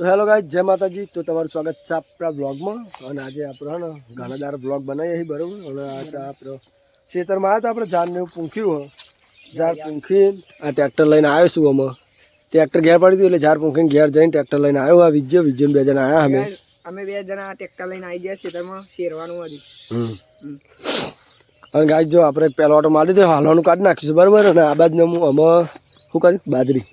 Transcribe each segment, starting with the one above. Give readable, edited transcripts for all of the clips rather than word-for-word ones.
તો hello guys, જય માતાજી. તો તમારું સ્વાગત છે આપણા બ્લોગમાં. અને આજે આપણે ઘણાદાર બ્લોગ બનાવીએ છીએ, બરાબર. અને આજે આપણે ખેતરમાં આવ્યા હતા, આપણે ઝાડને એવું પૂંખ્યું. ઝાડ પૂંખી આ ટ્રેક્ટર લઈને આવ્યો છું. અમે ટ્રેક્ટર ઘેર પડી હતું એટલે ઝાડ પૂંખીને ઘેર જઈને ટ્રેક્ટર લઈને આવ્યો. આ વિજ્યો બે જણા આવ્યા. અમે બે જણા ટ્રેક્ટર લઈને આવી ગયા ખેતરમાં શેરવાનું હતું. અને ગાઈસ જો આપણે પહેલો ઓટો મારી દીધો, હાલવાનું કાઢી નાખીશું, બરાબર. અને આ બાજુ અમે શું કર્યું? બાજરી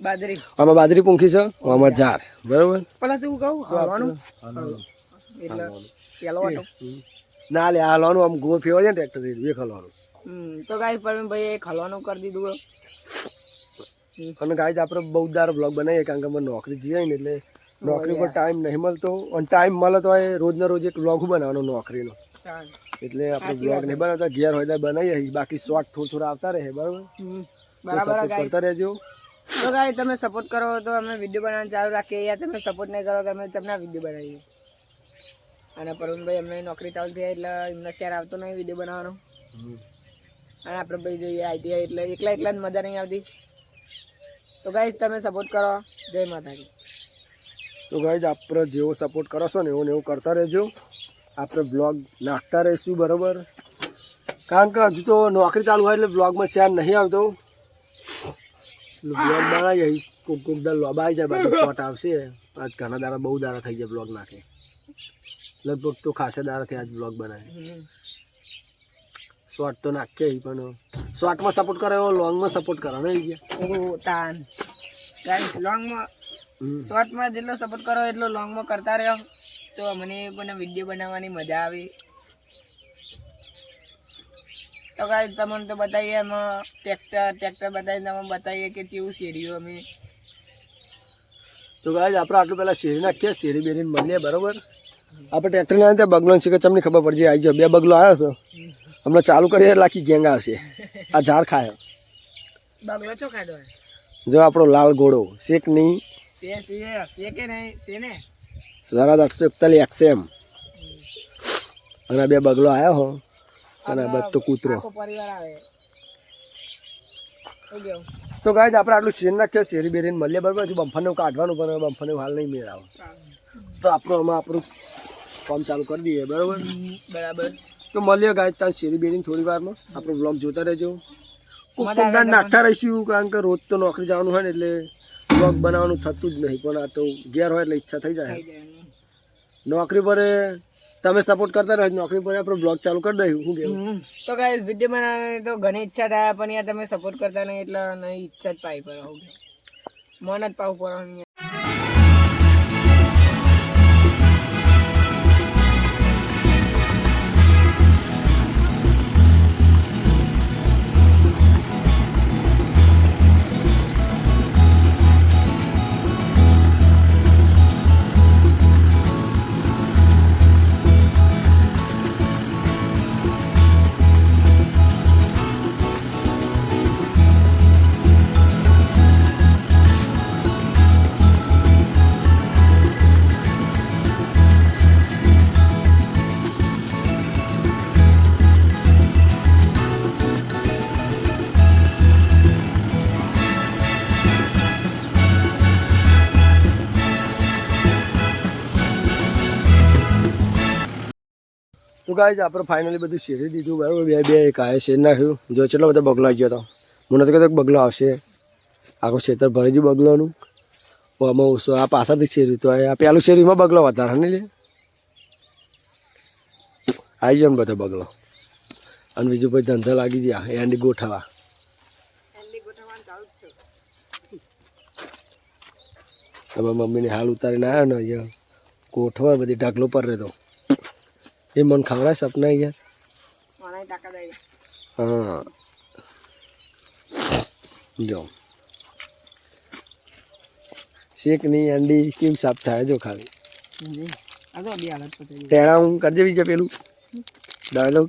આમાં બાજરી પૂંખી છે, આમાં ઝાડ, બરાબર. પેલા તું કહું હલવાનું એટલે પેલો ઓટો ના લે હાલવાનું આમ ગોળ ફેરવા જાય ને ટ્રેક્ટર એક હલવાનું. તો ગાઈસ પણ ભાઈ એક હલવાનું કરી દીધું. અને ગાઈસ આપણે બહુ દારો બ્લોગ બનાવીએ કારણ કે અમે નોકરી જઈએ ને એટલે નોકરી પર ટાઈમ નહીં મળતો. અને ટાઈમ મળે તો એ રોજના રોજ એક બ્લોગ બનાવવાનો નોકરીનો, એટલે આપણે બ્લોગ નહીં બનાવતા, ઘેર હોય તો બનાવીએ. બાકી શોર્ટ થોડા આવતા રહે, બરાબર. કરતા રહેજો. તો ગાઈસ તમે સપોર્ટ કરો તો અમે વિડીયો બનાવવાનું ચાલુ રાખીએ. યાર તમે સપોર્ટ નહીં કરો તો અમે તમને વિડીયો બનાવીએ. અને પરુણભાઈ અમને નોકરી ચાલુ થઈ એટલે એમને શેર આવતો નહીં વિડીયો બનાવવાનો. અને આપણે ભાઈ જોઈએ આઈટીઆઈ એટલે એકલા જ મજા નહીં આવતી. તો ગાઈસ તમે સપોર્ટ કરો. જય માતાજી. તો ગાઈસ આપણે જેવો સપોર્ટ કરો છો ને એવું કરતા રહેજો. આપણે બ્લોગ નાખતા રહીશું, બરાબર. કારણ કે હજુ તો નોકરી ચાલુ હોય એટલે બ્લોગમાં શેર નહીં આવતો. બ્લોગ બનાવીએ કોક દર લોબા આવી જાય, બાકી શોર્ટ આવશે. આજ ઘણા દાડા બહુ દાડા થઈ જાય બ્લોગ નાખે, લગભગ તો ખાસા દાડા થી આજ બ્લોગ બનાવે. શોર્ટ તો નાખીએ પણ શોર્ટમાં સપોર્ટ કરે એવો લોંગમાં સપોર્ટ કરો ને તાન ગાઈસ. લોંગમાં શોર્ટમાં જેટલો સપોર્ટ કરો એટલો લોંગમાં કરતા રહ્યો તો મને પણ વિડીયો બનાવવાની મજા આવે. તો ગાઈસ તમને તો બતાવીએ એમાં ટ્રેક્ટર બતાવીને તમે બતાવીએ કે કેવું શેરીઓ અમે. તો ગાઈસ આપણે આટલું પહેલાં શેરી નાખીએ, શેરી બેરીને મળીએ, બરાબર. આપણે ટ્રેક્ટર ના ત્યાં બગલો છે કે તમને ખબર પડશે. આવી ગયો, બે બગલો આવ્યો છે. હમણાં ચાલુ કરીએ એટલે આખી ગેંગ આવશે. આ ઝાડ ખાયો બગલો છો ખાધો જો આપણો લાલ ઘોડો શેક નહીં કે નહીં છે ને સ્વરાજ 841 XM. અને આ બે બગલો આવ્યો હો અને આ બધો કૂતરો. પરિવાર આવે. તો ગાઈસ આપણે આટલું શેર નાખીએ, શેરી બેરીને મળીએ, બરાબર. હજુ બમ્ફરને કાઢવાનું પણ બમ્ફરને હાલ નહીં મેળાવો. તો આપણું કામ ચાલુ કરી દઈએ, બરાબર. તો મળીએ ગાઈસ ત્યાં શેરી બેરીને થોડી વારમાં. આપણો બ્લોગ જોતા રહેજો. કોકદાર નાખતા રહીશું કારણ કે રોજ તો નોકરી જવાનું હોય ને એટલે બ્લોગ બનાવવાનું થતું જ નહીં. પણ આ તો ઘેર હોય એટલે ઈચ્છા થઈ જાય. નોકરી પર તમે સપોર્ટ કરતા રહો, નોકરી પર આપણે બ્લોગ ચાલુ કરી દઈશું. શું કેવું? તો ગાઈસ વિડીયો બનાવવાની તો ઘણી ઈચ્છા થાય પણ યાર તમે સપોર્ટ કરતા નહીં એટલે નહીં ઈચ્છા જ પાઈ પડે. મન જ પાવું પડે. તો ગાઈસ આપણે ફાઇનલી બધું શેરી દીધું, બરાબર. બે એક આયે શેર નાખ્યું. જો કેટલો બધો બગલો આવી ગયો હતો. મને તો કહેતો બગલો આવશે, આખું ખેતર ભરી ગયું બગલોનું. આમાં ઓછો આ પાછળથી શેરી તો આ પેલું શેરીમાં બગલો વધારે ને લે આવી ગયો ને બધો બગલો. અને બીજું પછી ધંધા લાગી ગયા એન્ડી ગોઠવા. તમારા મમ્મીને હાલ ઉતારીને આવ્યો ને અહીંયા ગોઠવા બધી ઢગલો પર રહેતો. એ મને ખવડાય સપના યાર. હા જો શેક નહીં અંડી કેમ સાફ થાય જો ખાલી. ટેણા હું કરજે બીજા પેલું ડાયલોગ.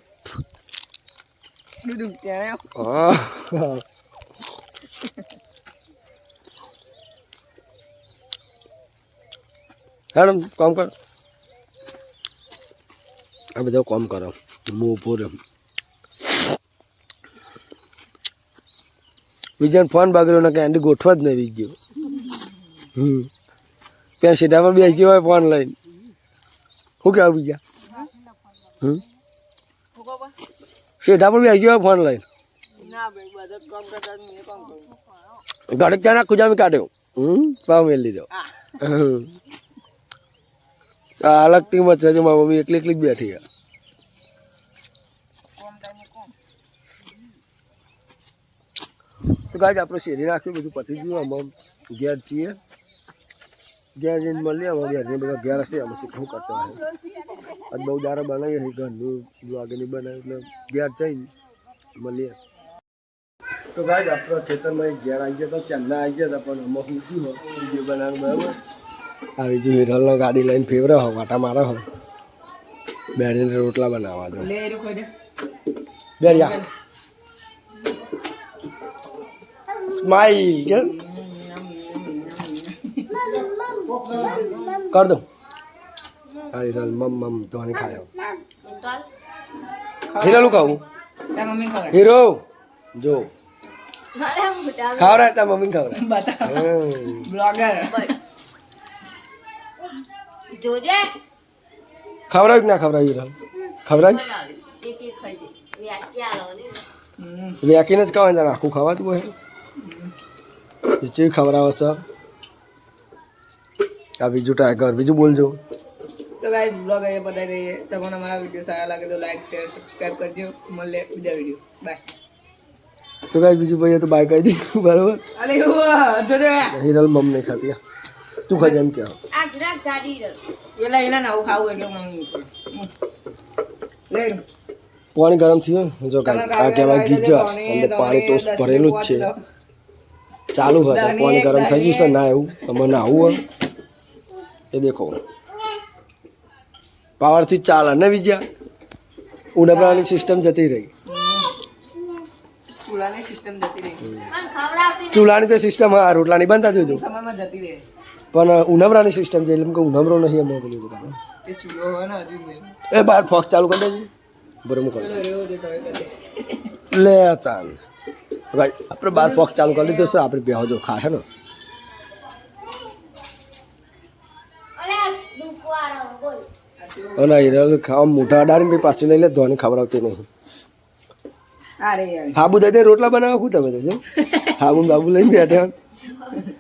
હા કામ કર. આ બધો કામ કરો હું ઊભો રહ્યો. બીજાને ફોન બગડ્યો ને કે એન્ડી ગોઠવા જ નહીં બીજું. ત્યાં સીધા પર બેસી હોય ફોન લઈને શું કહેવું બીજા સીધા પર બેસી હોય ફોન લઈને ના ભાઈ બધા કામ કરતા મેં કામ કરું ઘડક ત્યાં ના ખુજામી કાઢ્યો પાવ મેળ લીધો આ અલગ ટીમ જ છે જો મારી મમ્મી એકલી એકલી જ બેઠી છે તો ગાય આપણે શેરી નાખ્યું બધું પતી ગયું આમાં ઘેર છીએ ઘેર જઈને મળીએ અમારે ઘેરની બધા ઘેર હશે અમે શીખવું કરતા હોય આજ બહુ દારા બનાવીએ છીએ ઘરનું આગળની બનાવી એટલે ઘેર જઈને મળીએ તો ગાય આપણા ખેતરમાં એક ઘેર આવી ગયા હતા ચેન્નાઈ આવી ગયા હતા પણ અમુક ઊંચું હોય વિડીયો બનાવવાનું બરાબર આવી જો હિરલનો ગાડી લઈને ફેવરે હોય વાટા મારે હોય બેડીને રોટલા બનાવવા દો લે એ ખોઈ દે બેડિયા સ્માઈલ કે કર દો હા હિરલ મમ ધોની ખાયો હિરલ ખાવું તાર મમ્મી ખબર હીરો જો ખાવરા તા મમ્મી ખાવરા બતા બ્લોગર જોજે ખવરાવ કે ના ખવરાવ હિરલ ખવરાવ એક એક ખાઈ દે વ્યાખ્યા આલો ને વેકીને જ ખાવા ને આખું ખાવાતું હોય ચીજ ખવડાવે છે આ બીજું ટાઈગર બીજું બોલજો તો ભાઈ બ્લોગ અહીંયા બતાવી દઈએ તમને અમારા વિડીયો સારા લાગે તો લાઈક શેર સબસ્ક્રાઇબ કરજો મળે બીજા વિડીયો બાય તો કાંઈ બીજું ભાઈ તો બાય કહી દીધું બરાબર અલે જોજે હિરલ મમ નહીં ખાતી તું ખાજે એમ કે આ જરાક ગાડી રહ પેલા એના નવું ખાવું એટલે મમ્મી લે પાણી ગરમ થયું જો કાંઈ આ કહેવાય ગીઝર અંદર પાણી ટોસ્ટ ભરેલું જ છે ચાલુ હતા પાણી ગરમ થઈ ગયું છે ના એવું તમે નાવું હોય એ દેખો પાવરથી ચાલે ને બીજા ઉડબરાની સિસ્ટમ જતી રહી ચૂલાની સિસ્ટમ જતી રહી પણ ખવડાવતી ચૂલાની તો સિસ્ટમ હા રોટલાની બનતા જોજો સમયમાં જતી રહે પણ ઉનબરાની સિસ્ટમ છે એટલે ઉનબરો નહીં અમે બોલી બધા એ ચૂલો હોય ને હજુ નહીં એ બહાર ફોક ચાલુ કરી દેજો બરોબર મૂકો રેવો દે તો લે તાન ભાઈ આપણે બહાર ફોક ચાલુ કરી દીધો છે આપણે બેહો જો ખાશે ને અલે દુખવાડો બોલ અને હિરલ ખાવા મોઢા અડાડીને પછી પાછું લઈ લે ધોની ખવડાવતી નહીં અરે યાર હાબુ દઈ દે રોટલા બનાવો શું તમે તો જો હાબુ ને બાબુ લઈને બેઠા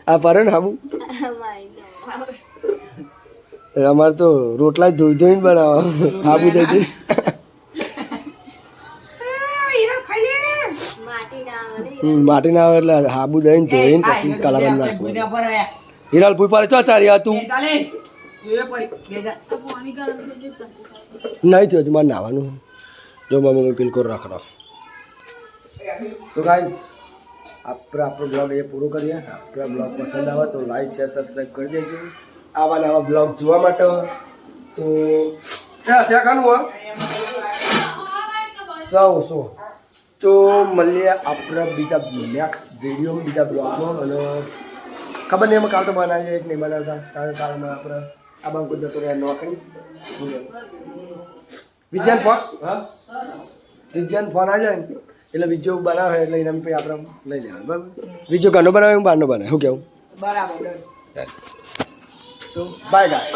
આ પરે ને હાબુ અમારે તો રોટલા ધોઈ ધોઈને બનાવો હાબુ દઈ દે માટી ના આવે માટી ના આવે એટલે હાબુ દઈને ધોઈને પછી કલર નાખવું હિરલ પૂઈ પાડે ચો ચારી આ તું ચાલે એ પડી બેજા નહીં થયું હજુ મારે નાવાનું જો મારી મમ્મી બિલકુલ રાખડો તો ગાઈઝ આપણો બ્લોગ એ પૂરો કરીએ આપણા બ્લોગ પસંદ આવે તો લાઈક શેર સબસ્ક્રાઈબ કરી દેજો આવા નવા બ્લોગ જોવા માટે તો શેખાનું હા સો તો મળીએ આપણા બીજા નેક્સ્ટ વિડીયો બીજા બ્લોગમાં અને ખબર નહીં એમાં કાલ તો બનાવીએ કે નહીં બનાવતા કારણ કાલમાં આપણે આ બંકો જતો રહ્યા નોકરી વિજ્ઞાન ફોન વિજ્ઞાન ફોન આવી જાય ને એટલે બીજો બનાવે એટલે એને પછી આપણે લઈ લેવાનું બરાબર બીજો ઘરનો બનાવે હું બહારનો બનાવે શું કેવું બરાબર તો બાય ગાય